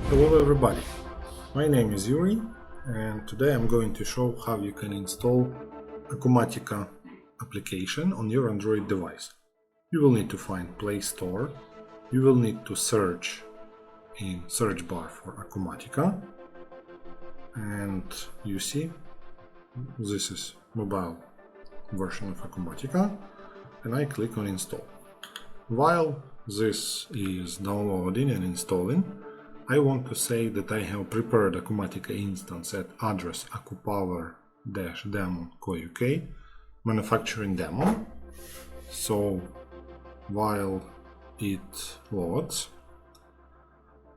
Hello everybody, my name is Yuri and today I'm going to show how you can install Acumatica application on your Android device. You will need to find Play Store, you will need to search in search bar for Acumatica, and you see this is mobile version of Acumatica, and I click on install. While this is downloading and installing, I want to say that I have prepared Acumatica instance at address AcuPower-demo.co.uk manufacturing demo. So while it loads,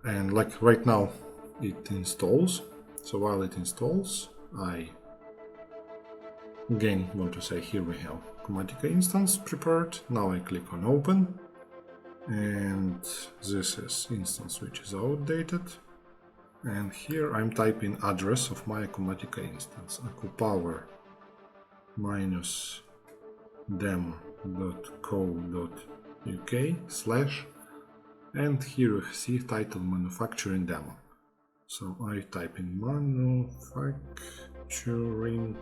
and like right now it installs, so while it installs, I again want to say here we have Acumatica instance prepared. Now I click on open, and this is instance which is outdated, and here I'm typing address of my Acumatica instance, AcuPower-demo.co.uk/ and here we see title manufacturing demo. So I type in manufacturing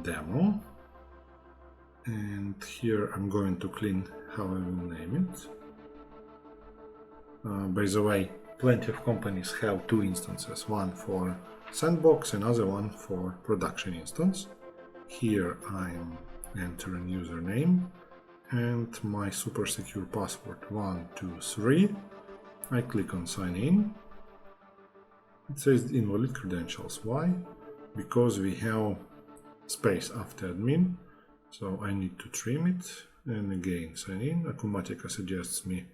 demo, and here I'm going to clean how I will name it. By the way, plenty of companies have two instances, one for sandbox, another one for production instance. Here I'm entering username and my super secure password 123. I click on sign in. It says invalid credentials. Why? Because we have space after admin, so I need to trim it, and again sign in. Acumatica suggests me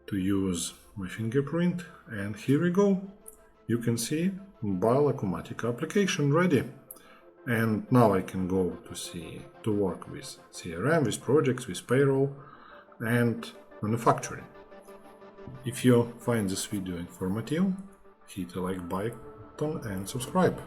to use my fingerprint, and here we go. You can see mobile Acumatica application ready, and now I can go to work with CRM, with projects, with payroll and manufacturing. If you find this video informative, hit the like button and subscribe.